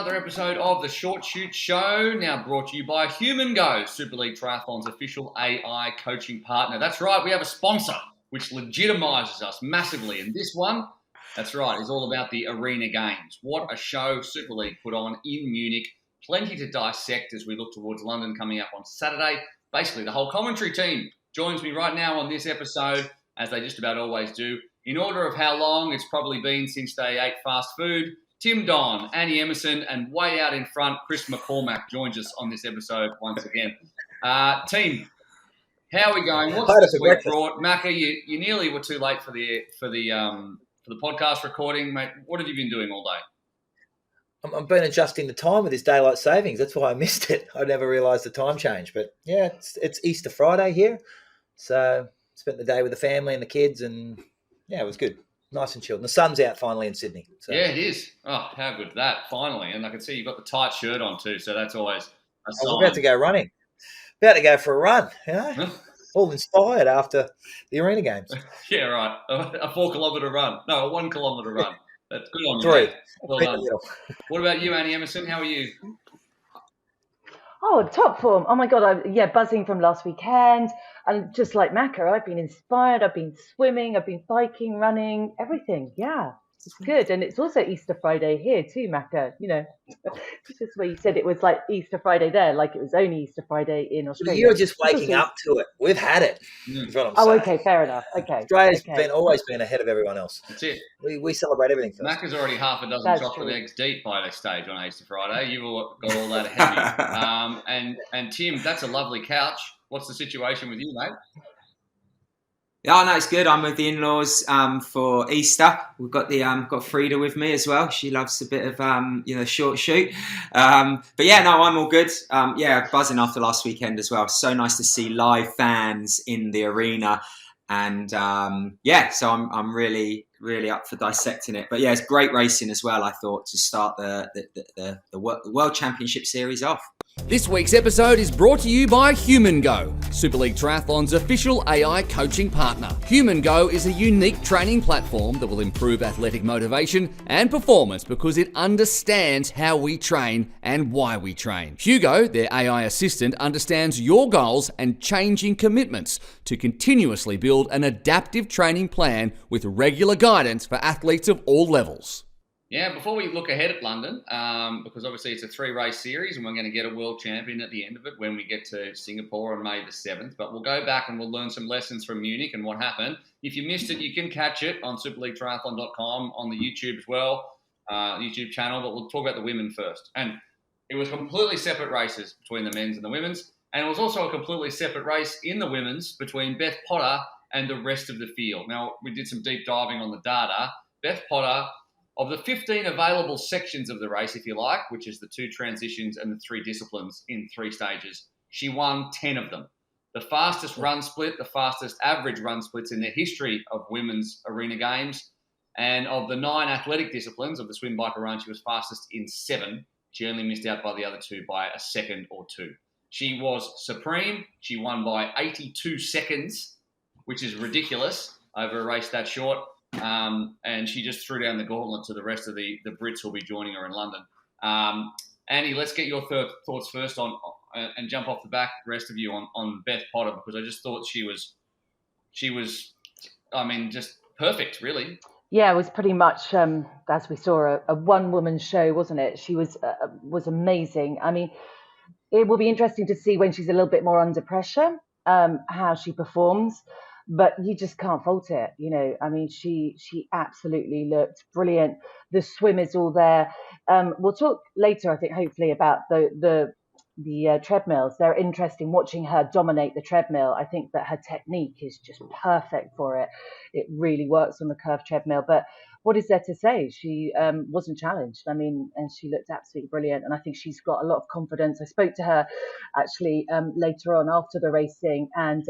another episode of the Short Chute Show, now brought to you by Human Go, Super League Triathlon's official AI coaching partner. That's right, we have a sponsor, which legitimises us massively. And this one, that's right, is all about the Arena Games. What a show Super League put on in Munich. Plenty to dissect as we look towards London coming up on Saturday. Basically, the whole commentary team joins me right now on this episode, as they just about always do. In order of how long it's probably been since they ate fast food, Tim Don, Annie Emmerson, and way out in front, Chris McCormack joins us on this episode once again. Team, how are we going? What's this week brought? Macca, you nearly were too late for the podcast recording, mate. What have you been doing all day? I've been adjusting the time with this daylight savings. That's why I missed it. I never realised the time change. But yeah, it's Easter Friday here, so spent the day with the family and the kids, and yeah, it was good. Nice and chilled. And the sun's out finally in Sydney. So. Yeah, it is. Oh, how good that, finally. And I can see you've got the tight shirt on too, so that's always a sign. I'm about to go running. About to go for a run, you know? All inspired after the Arena Games. Yeah, right. A 4 kilometre run. No, a 1 kilometre run. That's good on you. 3. Well done. What about you, Annie Emmerson? How are you? Oh, top form. Oh, my God. Buzzing from last weekend. And just like Macca, I've been inspired. I've been swimming. I've been biking, running, everything. Yeah, it's good. And it's also Easter Friday here too, Macca. You know, just where you said it was like Easter Friday there, like it was only Easter Friday in Australia. You're just waking up to it. We've had it. Okay, fair enough. Okay. Australia's always been ahead of everyone else. That's it. We celebrate everything first. Macca's already half a dozen chocolate eggs deep by this stage on Easter Friday. You've got all that ahead of you. And Tim, that's a lovely couch. What's the situation with you, mate? Yeah, no, it's good. I'm with the in-laws for Easter. We've got got Frida with me as well. She loves a bit of short shoot. But yeah, no, I'm all good. Buzzing after last weekend as well. So nice to see live fans in the arena, and so I'm really up for dissecting it. But yeah, it's great racing as well. I thought to start the World Championship Series off. This week's episode is brought to you by Human Go, Super League Triathlon's official AI coaching partner. Human Go is a unique training platform that will improve athletic motivation and performance because it understands how we train and why we train. Hugo, their AI assistant, understands your goals and changing commitments to continuously build an adaptive training plan with regular guidance for athletes of all levels. Yeah, before we look ahead at London, because obviously it's a 3-race series and we're going to get a world champion at the end of it when we get to Singapore on May the 7th. But we'll go back and we'll learn some lessons from Munich and what happened. If you missed it, you can catch it on superleaguetriathlon.com, on the YouTube as well, YouTube channel. But we'll talk about the women first. And it was completely separate races between the men's and the women's. And it was also a completely separate race in the women's between Beth Potter and the rest of the field. Now, we did some deep diving on the data. Beth Potter, of the 15 available sections of the race, if you like, which is the 2 transitions and the 3 disciplines in 3 stages, she won 10 of them. The fastest run split, the fastest average run splits in the history of women's Arena Games. And of the 9 athletic disciplines of the swim, bike, or run, she was fastest in 7. She only missed out by the other 2 by a second or 2. She was supreme. She won by 82 seconds, which is ridiculous over a race that short. And she just threw down the gauntlet to the rest of the Brits who'll be joining her in London. Annie, let's get your thoughts first on and jump off the back, the rest of you, on Beth Potter, because I just thought she was, just perfect, really. Yeah, it was pretty much, as we saw, a one-woman show, wasn't it? She was amazing. I mean, it will be interesting to see when she's a little bit more under pressure, how she performs. But you just can't fault it, you know. I mean, she absolutely looked brilliant. The swim is all there. We'll talk later, I think, hopefully, about the treadmills. They're interesting watching her dominate the treadmill. I think that her technique is just perfect for it. It really works on the curved treadmill. But what is there to say? She wasn't challenged. I mean, and she looked absolutely brilliant. And I think she's got a lot of confidence. I spoke to her actually later on after the racing, and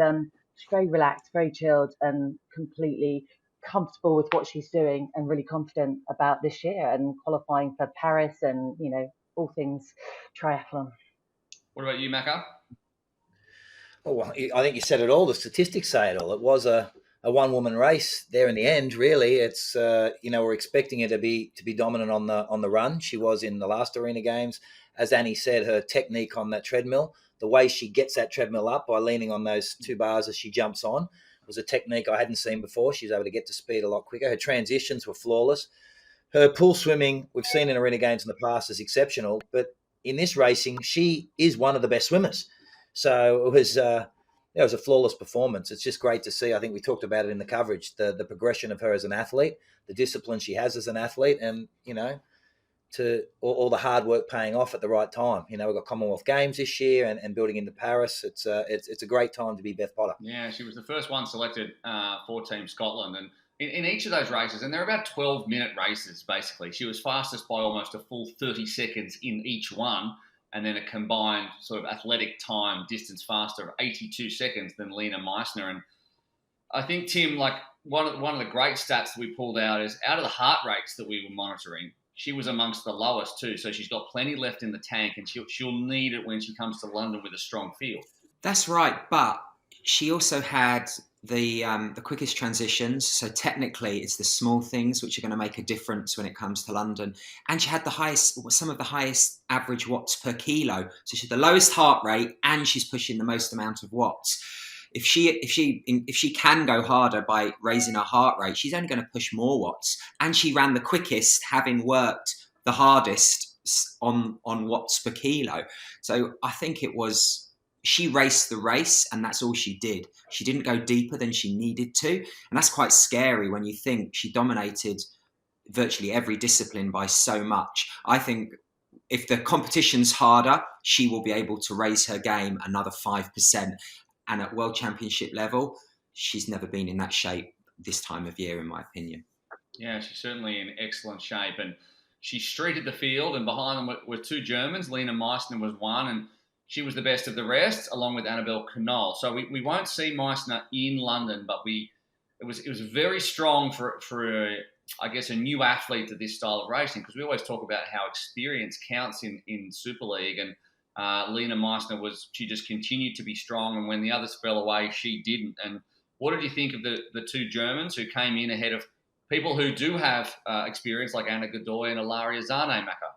she's very relaxed, very chilled, and completely comfortable with what she's doing, and really confident about this year and qualifying for Paris and, you know, all things triathlon. What about you, Macca? Oh, well, I think you said it all. The statistics say it all. It was a a one-woman race there in the end. Really, it's we're expecting her to be dominant on the run. She was in the last Arena Games. As Annie said, her technique on that treadmill, the way she gets that treadmill up by leaning on those two bars as she jumps on, was a technique I hadn't seen before. She's able to get to speed a lot quicker. Her transitions were flawless. Her pool swimming, we've seen in Arena Games in the past, is exceptional. But in this racing, she is one of the best swimmers. So it was a flawless performance. It's just great to see. I think we talked about it in the coverage, the progression of her as an athlete, the discipline she has as an athlete, and, to all the hard work paying off at the right time. We've got Commonwealth Games this year and building into Paris. It's a great time to be Beth Potter. Yeah, she was the first one selected for Team Scotland. And in each of those races, and they're about 12-minute races, basically, she was fastest by almost a full 30 seconds in each one, and then a combined sort of athletic time, distance faster of 82 seconds than Lena Meissner. And I think, Tim, like one of the great stats that we pulled out is out of the heart rates that we were monitoring, she was amongst the lowest too. So she's got plenty left in the tank, and she'll need it when she comes to London with a strong field. That's right, but she also had the quickest transitions. So technically, it's the small things which are going to make a difference when it comes to London. And she had some of the highest average watts per kilo. So she's the lowest heart rate, and she's pushing the most amount of watts. If she can go harder by raising her heart rate, she's only going to push more watts. And she ran the quickest, having worked the hardest on watts per kilo. So I think she raced the race, and that's all she did. She didn't go deeper than she needed to. And that's quite scary when you think she dominated virtually every discipline by so much. I think if the competition's harder, she will be able to raise her game another 5%. And at World Championship level, she's never been in that shape this time of year, in my opinion. Yeah, she's certainly in excellent shape. And she streeted the field, and behind them were two Germans. Lena Meissner was one, and she was the best of the rest, along with Annabelle Knoll. So we won't see Meissner in London, but it was very strong for a new athlete to this style of racing, because we always talk about how experience counts in Super League, and Lena Meissner she just continued to be strong, and when the others fell away, she didn't. And what did you think of the two Germans who came in ahead of people who do have experience, like Anna Godoy and Ilaria Zane, Macca?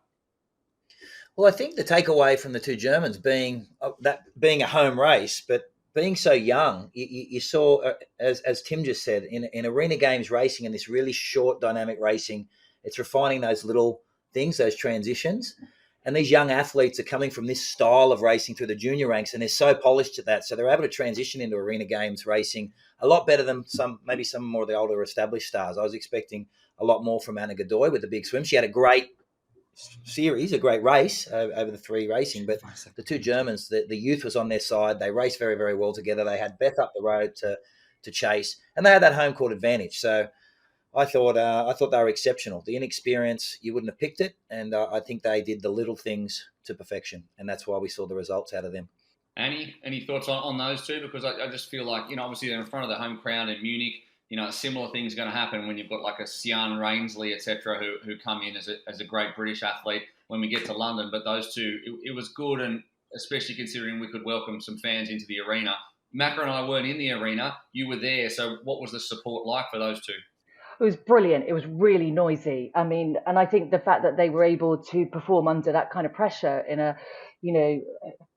Well, I think the takeaway from the two Germans being a home race, but being so young, you saw, as Tim just said, in Arena Games racing, and this really short dynamic racing, it's refining those little things, those transitions. And these young athletes are coming from this style of racing through the junior ranks, and they're so polished at that. So they're able to transition into Arena Games racing a lot better than some more of the older established stars. I was expecting a lot more from Anna Godoy with the big swim. She had a great series, a great race over the three racing, but the two Germans, the youth was on their side. They raced very, very well together. They had Beth up the road to chase, and they had that home court advantage. So I thought they were exceptional. The inexperience, you wouldn't have picked it, and I think they did the little things to perfection, and that's why we saw the results out of them. Annie, any thoughts on those two? Because I just feel like, obviously they're in front of the home crowd in Munich. A similar thing's going to happen when you've got like a Cyan Rainsley, etc., who come in as a great British athlete when we get to London. But those two, it was good, and especially considering we could welcome some fans into the arena. Macca and I weren't in the arena. You were there. So what was the support like for those two? It was brilliant. It was really noisy. I mean, and I think the fact that they were able to perform under that kind of pressure in their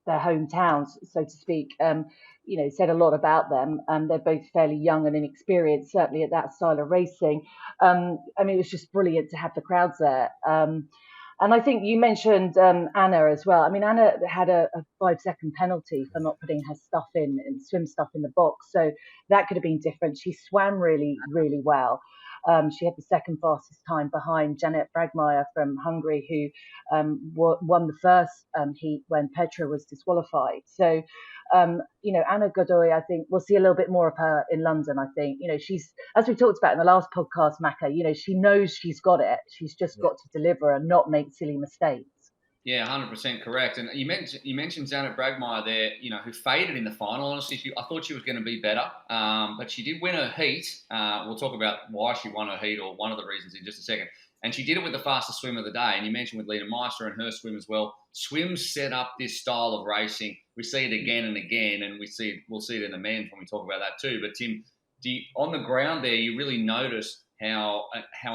hometowns, so to speak, said a lot about them. They're both fairly young and inexperienced, certainly at that style of racing. It was just brilliant to have the crowds there. And I think you mentioned Anna as well. I mean, Anna had a 5-second penalty for not putting her swim stuff in the box. So that could have been different. She swam really, really well. She had the second fastest time behind Janet Bragmeier from Hungary, who won the first heat when Petra was disqualified. So, Anna Godoy, I think we'll see a little bit more of her in London. I think, she's, as we talked about in the last podcast, Macca, she knows she's got it. She's just got to deliver and not make silly mistakes. Yeah, 100% correct. And you mentioned Janet Bragmeier there, who faded in the final. Honestly, I thought she was going to be better, but she did win her heat. We'll talk about why she won her heat, or one of the reasons, in just a second. And she did it with the fastest swim of the day. And you mentioned with Lena Meissner and her swim as well. Swims set up this style of racing. We see it again and again, and we'll see it in the men's when we talk about that too. But Tim, on the ground there, you really notice how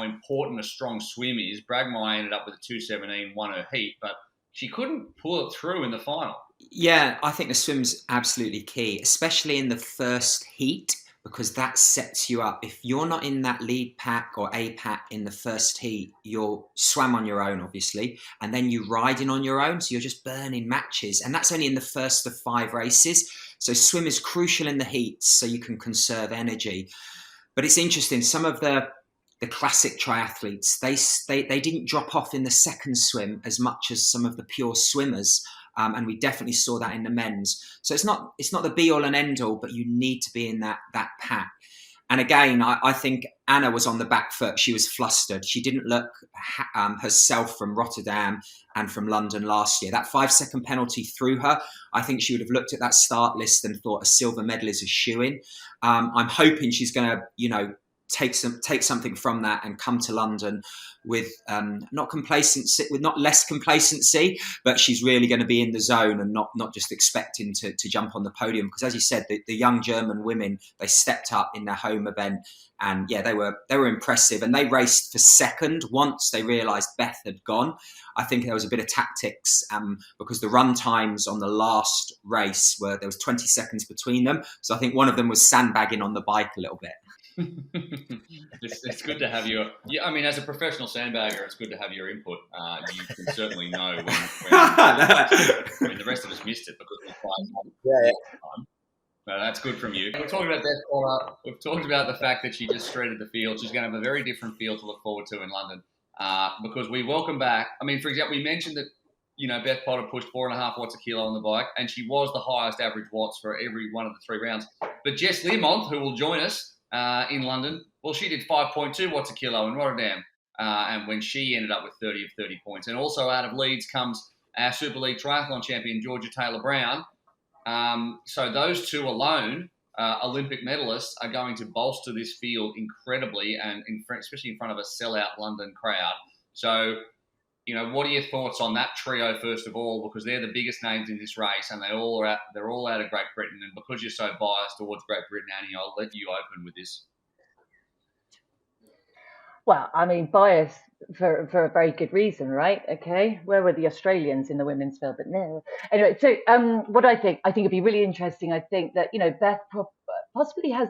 important a strong swim is. Bragmeier ended up with a 2:17, won her heat, but she couldn't pull it through in the final. Yeah, I think the swim's absolutely key, especially in the first heat, because that sets you up. If you're not in that lead pack or A pack in the first heat, you're swam on your own, obviously, and then you riding on your own, so you're just burning matches, and that's only in the first of 5 races. So swim is crucial in the heats, so you can conserve energy. But it's interesting, some of the classic triathletes, they didn't drop off in the second swim as much as some of the pure swimmers. And we definitely saw that in the men's. So it's not the be all and end all, but you need to be in that pack. And again, I think Anna was on the back foot. She was flustered. She didn't look herself from Rotterdam and from London last year. That 5-second penalty threw her. I think she would have looked at that start list and thought a silver medal is a shoo-in. I'm hoping she's going to, take something from that and come to London with not less complacency, but she's really going to be in the zone and not just expecting to jump on the podium. Because as you said, the young German women, they stepped up in their home event, and yeah, they were impressive, and they raced for second once they realised Beth had gone. I think there was a bit of tactics because the run times on the last race there was 20 seconds between them, so I think one of them was sandbagging on the bike a little bit. It's good to have your. Yeah, I mean, as a professional sandbagger, it's good to have your input. You can certainly know when I mean, the rest of us missed it because we played time. No, that's good from you. We're talking about Beth Potter. We've talked about the fact that she just shredded the field. She's going to have a very different field to look forward to in London because we welcome back. I mean, for example, we mentioned that Beth Potter pushed 4.5 watts a kilo on the bike, and she was the highest average watts for every one of the 3 rounds. But Jess Learmonth, who will join us in London, well, she did 5.2 watts a kilo in Rotterdam, and when she ended up with 30 of 30 points. And also out of Leeds comes our Super League Triathlon champion, Georgia Taylor-Brown. So those two alone, Olympic medalists, are going to bolster this field incredibly, and especially in front of a sellout London crowd. So, what are your thoughts on that trio, first of all, because they're the biggest names in this race, and they're all out of Great Britain. And because you're so biased towards Great Britain, Annie, I'll let you open with this. Well, I mean, biased for a very good reason, right? Okay, where were the Australians in the women's field? But no. Anyway, so what I think it'd be really interesting. I think that Beth possibly has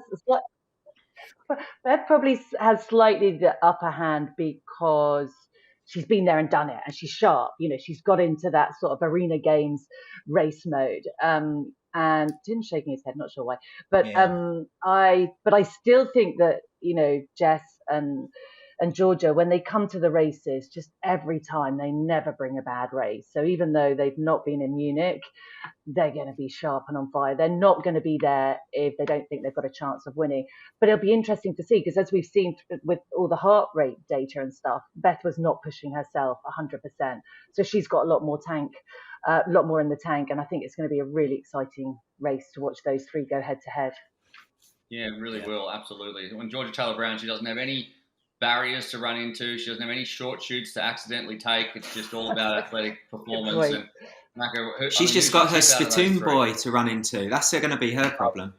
Beth probably has slightly the upper hand because she's been there and done it, and she's sharp. She's got into that sort of Arena Games race mode. And Tim's shaking his head, not sure why. But yeah. I still think that Jess and Georgia, when they come to the races, just every time they never bring a bad race. So even though they've not been in Munich, they're going to be sharp and on fire. They're not going to be there if they don't think they've got a chance of winning. But it'll be interesting to see, because as we've seen with all the heart rate data and stuff, Beth was not pushing herself 100%. So she's got a lot more in the tank. And I think it's going to be a really exciting race to watch those 3 go head to head. Yeah, it really will. Absolutely. When Georgia Taylor-Brown, she doesn't have any barriers to run into. She doesn't have any short shoots to accidentally take. It's just all about athletic performance. And she's just got her spittoon boy to run into. That's going to be her problem.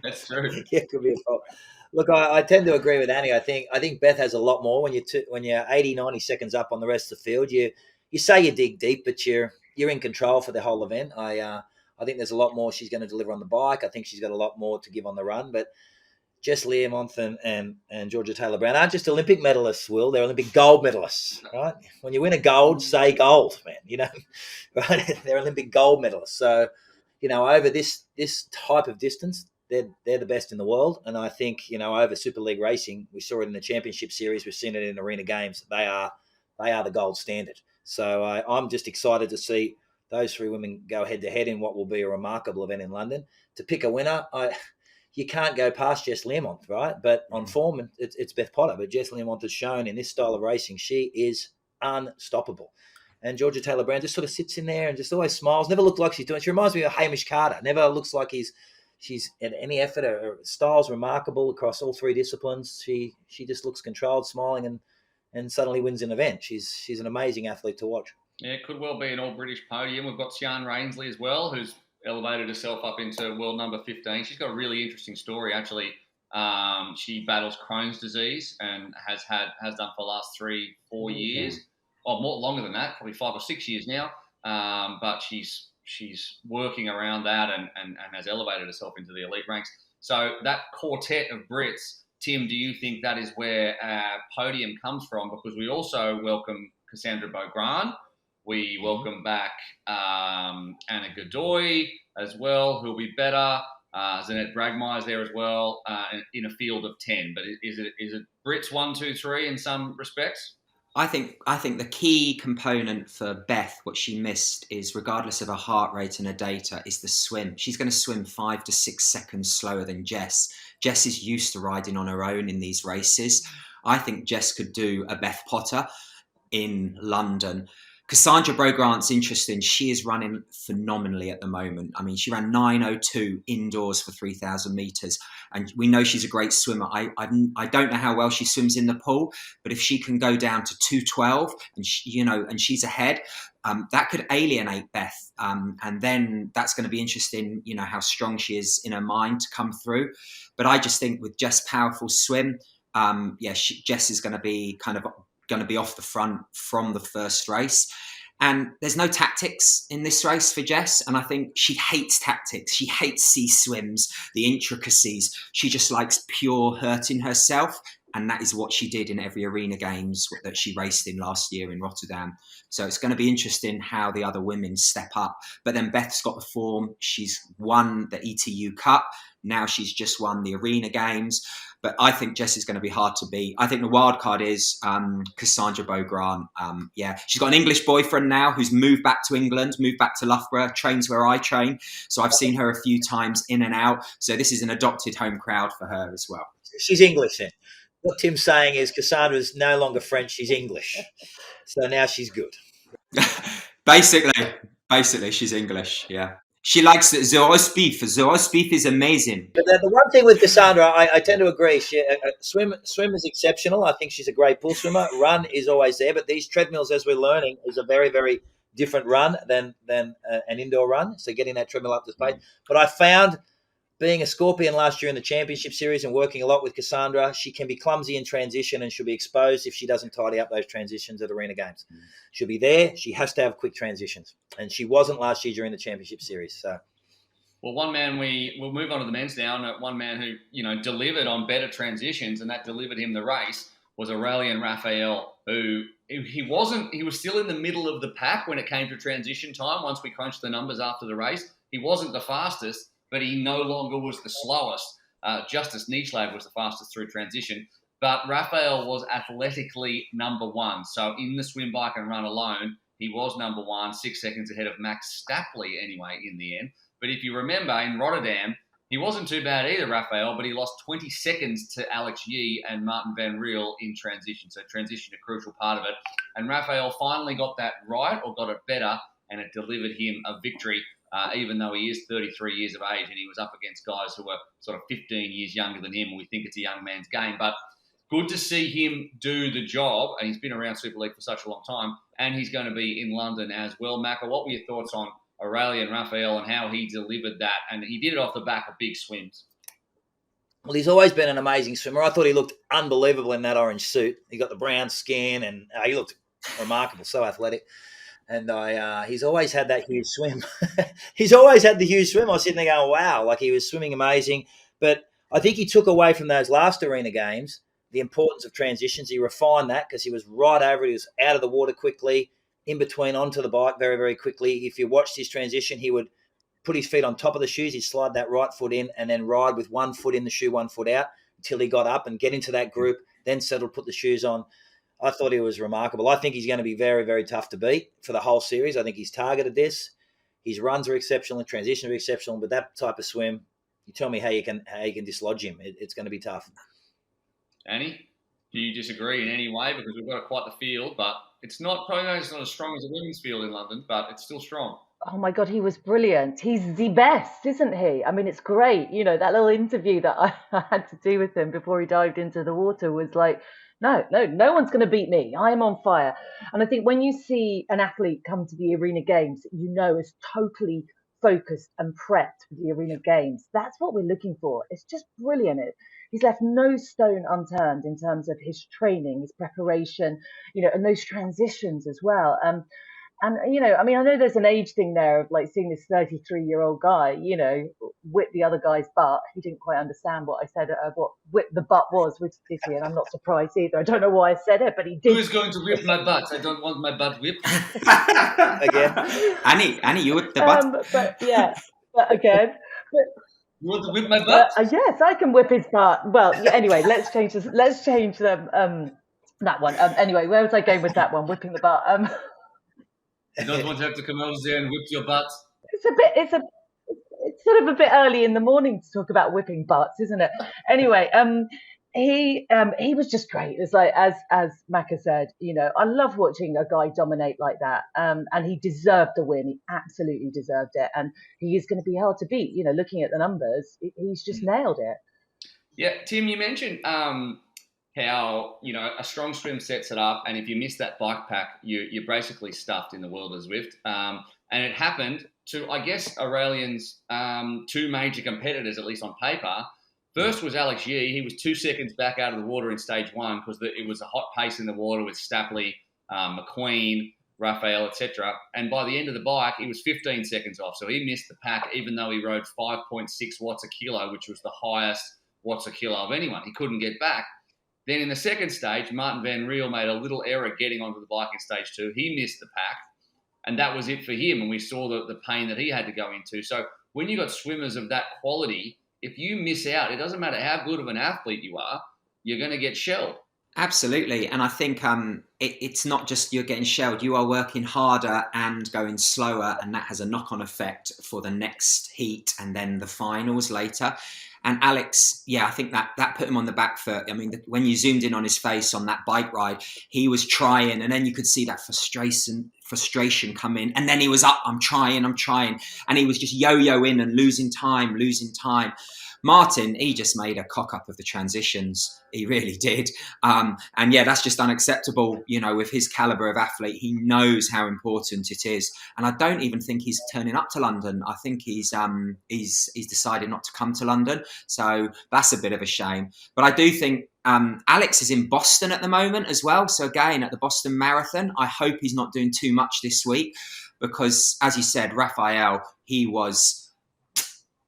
That's true. Yeah, it could be a problem. Look, I tend to agree with Annie. I think Beth has a lot more when you're 80, 90 seconds up on the rest of the field. You say you dig deep, but you're in control for the whole event. I think there's a lot more she's going to deliver on the bike. I think she's got a lot more to give on the run, but Jess Learmonth and Georgia Taylor-Brown aren't just Olympic medalists, Will. They're Olympic gold medalists, right? When you win a gold, say gold, man, right? They're Olympic gold medalists. So, over this type of distance, they're the best in the world. And I think, over Super League racing, we saw it in the Championship Series, we've seen it in Arena Games. They are the gold standard. So I'm just excited to see those 3 women go head to head in what will be a remarkable event in London. To pick a winner, you can't go past Jess Learmonth, right? But on form, it's Beth Potter. But Jess Learmonth has shown in this style of racing, she is unstoppable. And Georgia Taylor-Brown just sort of sits in there and just always smiles. Never looked like she's doing it. She reminds me of Hamish Carter. Never looks like she's at any effort. Her style's remarkable across all 3 disciplines. She just looks controlled, smiling, and suddenly wins an event. She's an amazing athlete to watch. Yeah, it could well be an all-British podium. We've got Cyan Rainsley as well, who's elevated herself up into world number 15. She's got a really interesting story, actually. She battles Crohn's disease and has done for the last 3-4 years, or more longer than that, probably 5 or 6 years now. But she's working around that and has elevated herself into the elite ranks. So that quartet of Brits, Tim, do you think that is where our podium comes from? Because we also welcome Cassandra Beaugrand. We welcome back Anna Godoy as well, who'll be better. Zanette Bragmeier's there as well in a field of 10. But is it Brits 1, 2, 3 in some respects? I think the key component for Beth, what she missed, is regardless of her heart rate and her data, is the swim. She's going to swim 5 to 6 seconds slower than Jess. Jess is used to riding on her own in these races. I think Jess could do a Beth Potter in London. Cassandra Beaugrand's interesting. She is running phenomenally at the moment. I mean, she ran 9:02 indoors for 3,000 metres, and we know she's a great swimmer. I don't know how well she swims in the pool, but if she can go down to 2:12 and and she's ahead, that could alienate Beth, and then that's going to be interesting. How strong she is in her mind to come through. But I just think with Jess' powerful swim, Jess is going to be off the front from the first race. And there's no tactics in this race for Jess. And I think she hates tactics. She hates sea swims, the intricacies. She just likes pure hurting herself. And that is what she did in every Arena Games that she raced in last year in Rotterdam. So it's going to be interesting how the other women step up. But then Beth's got the form. She's won the ETU Cup. Now she's just won the Arena Games. But I think Jess is going to be hard to beat. I think the wild card is Cassandra Beaugrand. She's got an English boyfriend now who's moved back to England, moved back to Loughborough, trains where I train. So I've seen her a few times in and out. So this is an adopted home crowd for her as well. She's English then. What Tim's saying is Cassandra's no longer French, she's English. So now she's good. Basically, she's English, yeah. She likes the roast beef. The roast beef is amazing. But the one thing with Cassandra, I tend to agree. Swim is exceptional. I think she's a great pool swimmer. Run is always there. But these treadmills, as we're learning, is a very, very different run than an indoor run. So getting that treadmill up to space. But I found, being a Scorpion last year in the Championship Series and working a lot with Cassandra, she can be clumsy in transition and she'll be exposed if she doesn't tidy up those transitions at Arena Games. She'll be there. She has to have quick transitions. And she wasn't last year during the Championship Series. So, well, one man, we'll move on to the men's now. And one man who, delivered on better transitions and that delivered him the race was Aurélien Raphael, who he was still in the middle of the pack when it came to transition time. Once we crunched the numbers after the race, he wasn't the fastest, but he no longer was the slowest. Justus Nieschlag was the fastest through transition. But Raphael was athletically number one. So in the swim, bike and run alone, he was number one, 6 seconds ahead of Max Stapley anyway in the end. But if you remember, in Rotterdam, he wasn't too bad either, Raphael, but he lost 20 seconds to Alex Yee and Martin Van Riel in transition. So transition, a crucial part of it. And Raphael finally got that right, or got it better, and it delivered him a victory. Even though he is 33 years of age and he was up against guys who were sort of 15 years younger than him. We think it's a young man's game, but good to see him do the job. And he's been around Super League for such a long time, and he's going to be in London as well. Macca, what were your thoughts on Aurélien Raphael and how he delivered that? And he did it off the back of big swims. Well, he's always been an amazing swimmer. I thought he looked unbelievable in that orange suit. He got the brown skin and he looked remarkable, so athletic. And he's always had that huge swim. He's always had the huge swim. I was sitting there going, wow, like he was swimming amazing. But I think he took away from those last Arena Games the importance of transitions. He refined that because he was right over it. He was out of the water quickly, in between onto the bike very, very quickly. If you watched his transition, he would put his feet on top of the shoes. He'd slide that right foot in and then ride with 1 foot in the shoe, 1 foot out until he got up and get into that group, then settle, put the shoes on. I thought he was remarkable. I think he's going to be very, very tough to beat for the whole series. I think he's targeted this. His runs are exceptional, the transitions are exceptional, but that type of swim, you tell me how you can dislodge him. It's going to be tough. Annie, do you disagree in any way? Because we've got quite the field, but it's not as strong as the women's field in London, but it's still strong. Oh my God, he was brilliant. He's the best, isn't he? I mean, it's great. You know, that little interview that I had to do with him before he dived into the water was like, no one's going to beat me. I am on fire. And I think when you see an athlete come to the Arena Games, you know, is totally focused and prepped for the Arena Games. That's what we're looking for. It's just brilliant. He's left no stone unturned in terms of his training, his preparation, and those transitions as well. And, I know there's an age thing there of like seeing this 33-year-old guy, whip the other guy's butt. He didn't quite understand what I said, what whip the butt was, which did he? And I'm not surprised either. I don't know why I said it, but he did. Who is going to whip my butt? I don't want my butt whipped. Again. Annie, you whip the butt. But again. You want to whip my butt? Yes, I can whip his butt. Well, anyway, let's change that one. Anyway, where was I going with that one? Whipping the butt. You don't want to have to come over there and whip your butt? It's sort of a bit early in the morning to talk about whipping butts, isn't it? Anyway, he was just great. It's like, as Macca said, I love watching a guy dominate like that. And he deserved the win. He absolutely deserved it. And he is going to be hard to beat. Looking at the numbers, he's just nailed it. Yeah, Tim, you mentioned how a strong swim sets it up, and if you miss that bike pack, you're basically stuffed in the world of Zwift. And it happened to, I guess, Aurelian's two major competitors, at least on paper. First was Alex Yee. He was 2 seconds back out of the water in stage one because it was a hot pace in the water with Stapley, McQueen, Raphael, etc. And by the end of the bike, he was 15 seconds off. So he missed the pack, even though he rode 5.6 watts a kilo, which was the highest watts a kilo of anyone. He couldn't get back. Then in the second stage, Martin Van Riel made a little error getting onto the bike in stage two. He missed the pack, and that was it for him. And we saw the pain that he had to go into. So when you've got swimmers of that quality, if you miss out, it doesn't matter how good of an athlete you are, you're going to get shelled. Absolutely. And I think it's not just you're getting shelled. You are working harder and going slower, and that has a knock-on effect for the next heat and then the finals later. And Alex, I think that put him on the back foot. I mean, when you zoomed in on his face on that bike ride, he was trying, and then you could see that frustration come in. And then he was up, I'm trying. And he was just yo-yoing and losing time. Martin, he just made a cock up of the transitions. He really did. That's just unacceptable. With his caliber of athlete, he knows how important it is. And I don't even think he's turning up to London. I think he's decided not to come to London. So that's a bit of a shame. But I do think Alex is in Boston at the moment as well. So again, at the Boston Marathon, I hope he's not doing too much this week because, as you said, Raphael, he was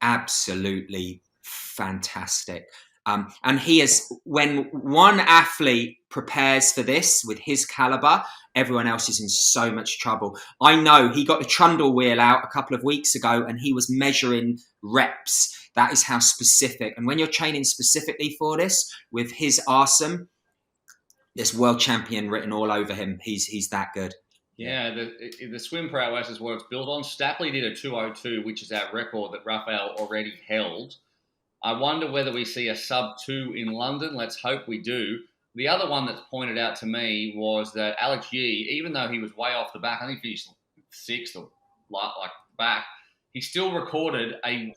absolutely fantastic. And he is, when one athlete prepares for this with his caliber, everyone else is in so much trouble. I know he got the trundle wheel out a couple of weeks ago and he was measuring reps. That is how specific. And when you're training specifically for this with his awesome, there's world champion written all over him. He's that good. Yeah, the swim prowess is what it's built on. Stapley did a 2:02, which is our record that Raphael already held. I wonder whether we see a sub-2 in London. Let's hope we do. The other one that's pointed out to me was that Alex Yee, even though he was way off the back, I think he finished sixth or like back, he still recorded a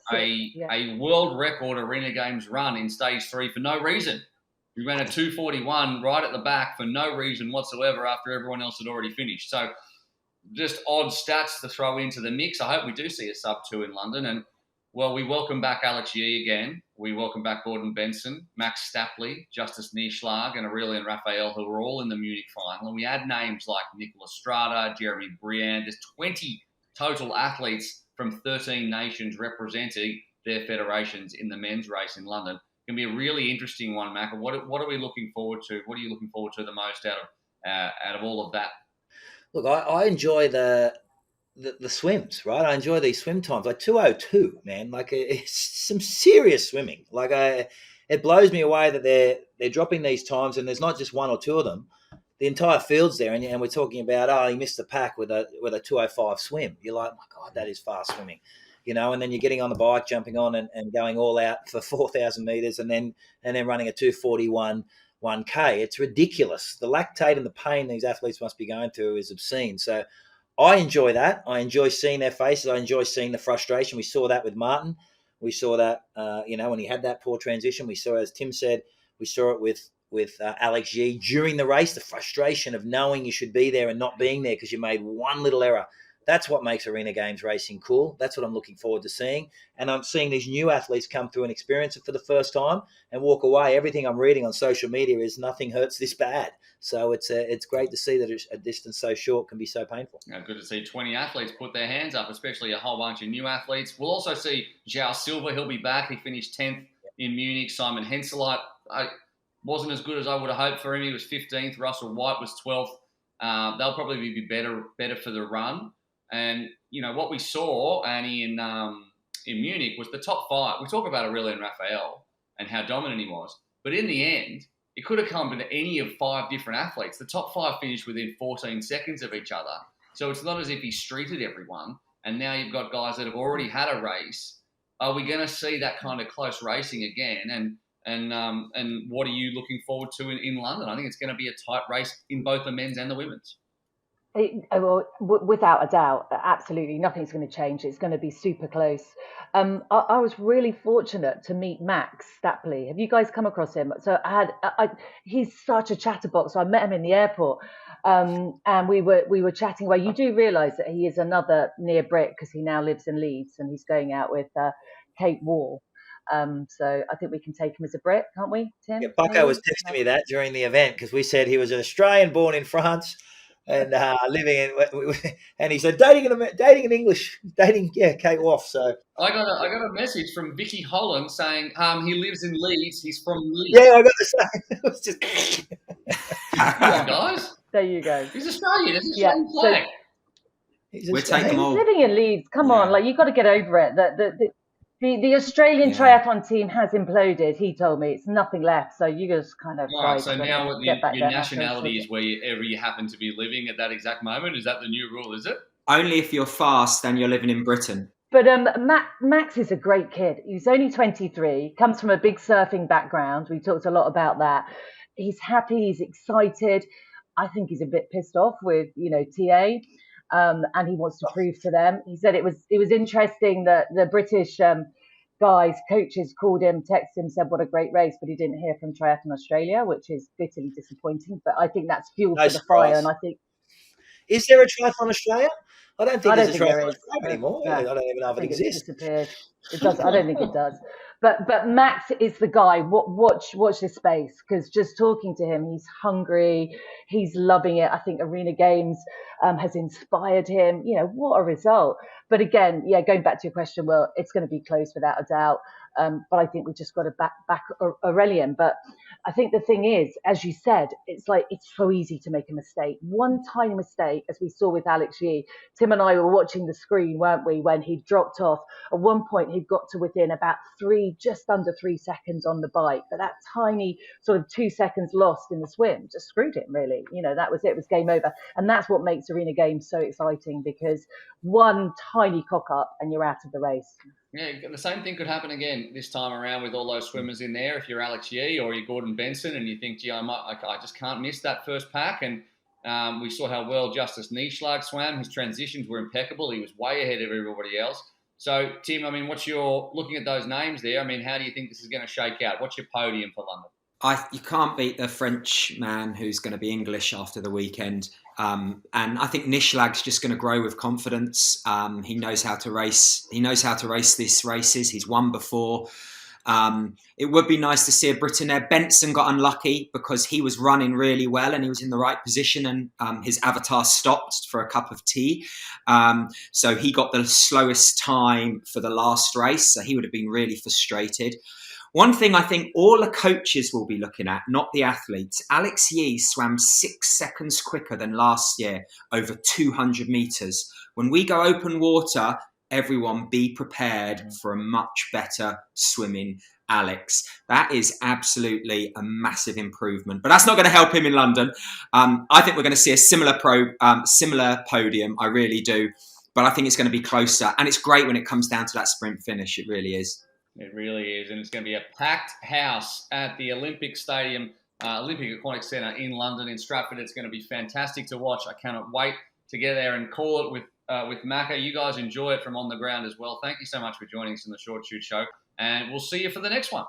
world record Arena Games run in stage 3 for no reason. He ran a 2:41 right at the back for no reason whatsoever after everyone else had already finished. So just odd stats to throw into the mix. I hope we do see a sub-2 in London. And well, we welcome back Alex Yee again. We welcome back Gordon Benson, Max Stapley, Justus Nieschlag, and Aurelian Raphael, who were all in the Munich final. And we add names like Nicolas Strada, Jeremy Briand. There's 20 total athletes from 13 nations representing their federations in the men's race in London. It's going to be a really interesting one, Mac. What are we looking forward to? What are you looking forward to the most out of all of that? Look, I enjoy the swims, right? I enjoy these swim times. Like 2:02, man. Like it's some serious swimming. Like it blows me away that they're dropping these times, and there's not just one or two of them. The entire field's there, and we're talking about he missed the pack with a 2:05 swim. You're like, my God, that is fast swimming, And then you're getting on the bike, jumping on and going all out for 4,000 meters, and then running a 2:41 1K. It's ridiculous. The lactate and the pain these athletes must be going through is obscene. So I enjoy that. I enjoy seeing their faces. I enjoy seeing the frustration. We saw that with Martin. We saw that, when he had that poor transition. We saw, as Tim said, we saw it with Alex Yee during the race, the frustration of knowing you should be there and not being there because you made one little error That's what makes Arena Games racing cool. That's what I'm looking forward to seeing. And I'm seeing these new athletes come through and experience it for the first time and walk away. Everything I'm reading on social media is nothing hurts this bad. So it's great to see that a distance so short can be so painful. Good to see 20 athletes put their hands up, especially a whole bunch of new athletes. We'll also see João Silva. He'll be back. He finished 10th in Munich. Simon Henseleit wasn't as good as I would have hoped for him. He was 15th. Russell White was 12th. They'll probably be better for the run. And, what we saw, Annie, in Munich was the top 5. We talk about Aurelien Raphael and how dominant he was. But in the end, it could have come to any of 5 different athletes. The top 5 finished within 14 seconds of each other. So it's not as if he streeted everyone. And now you've got guys that have already had a race. Are we going to see that kind of close racing again? And what are you looking forward to in London? I think it's going to be a tight race in both the men's and the women's. Without a doubt, absolutely, nothing's going to change. It's going to be super close. I was really fortunate to meet Max Stapley. Have you guys come across him? So he's such a chatterbox. So I met him in the airport, and we were chatting away. You do realise that he is another near Brit because he now lives in Leeds and he's going out with Kate Wall. So I think we can take him as a Brit, can't we, Tim? Yeah, Bucko was texting me that during the event because we said he was an Australian born in France and living in, and he said dating in English, Kate Woff. So I got a message from Vicky Holland saying he lives in Leeds. He's from Leeds. Yeah, I got the same. It was just Come on, guys. There you go. He's Australian. It's a Australian flag. We'll take them all. He's living in Leeds. Come on, like you've got to get over it. The Australian triathlon team has imploded. He told me it's nothing left. So you just kind of right. So now your nationality is wherever you happen to be living at that exact moment. Is that the new rule? Is it? Only if you're fast and you're living in Britain. But Max is a great kid. He's only 23. Comes from a big surfing background. We talked a lot about that. He's happy. He's excited. I think he's a bit pissed off with TA. And he wants to prove to them. He said it was interesting that the British guys, coaches called him, texted him, said what a great race, but he didn't hear from Triathlon Australia, which is bitterly disappointing. But I think that's fuel for the fire. And I think, is there a Triathlon Australia? I don't think there's a Triathlon Australia anymore. No, I don't even know if it exists. Disappeared. It does. I don't think it does. But Max is the guy. Watch this space, because just talking to him, he's hungry. He's loving it. I think Arena Games has inspired him. What a result. But again, going back to your question, well, it's going to be close without a doubt. But I think we just got to back Aurelien. But I think the thing is, as you said, it's so easy to make a mistake. One tiny mistake, as we saw with Alex Yee. Tim and I were watching the screen, weren't we, when he dropped off. At one point, he'd got to within about just under 3 seconds on the bike. But that tiny sort of 2 seconds lost in the swim just screwed him, really. That was it. It was game over. And that's what makes Arena Games so exciting, because one tiny cock up and you're out of the race. Yeah, the same thing could happen again this time around with all those swimmers in there. If you're Alex Yee or you're Gordon Benson and you think, gee, I just can't miss that first pack. And we saw how well Justice Nieschlag swam. His transitions were impeccable. He was way ahead of everybody else. So, Tim, what's your, looking at those names there, how do you think this is going to shake out? What's your podium for London? You can't beat the French man who's going to be English after the weekend. And I think Nieschlag's just going to grow with confidence. He knows how to race. He knows how to race these races. He's won before. It would be nice to see a Briton there. Benson got unlucky because he was running really well and he was in the right position, and his avatar stopped for a cup of tea. So he got the slowest time for the last race. So he would have been really frustrated. One thing I think all the coaches will be looking at, not the athletes. Alex Yee swam 6 seconds quicker than last year over 200 metres. When we go open water, everyone be prepared for a much better swimming Alex. That is absolutely a massive improvement. But that's not going to help him in London. I think we're going to see a similar podium. I really do. But I think it's going to be closer. And it's great when it comes down to that sprint finish. It really is. It really is, and it's going to be a packed house at the Olympic Stadium, Olympic Aquatic Centre in London, in Stratford. It's going to be fantastic to watch. I cannot wait to get there and call it with Macca. You guys enjoy it from on the ground as well. Thank you so much for joining us in the Short Chute Show, and we'll see you for the next one.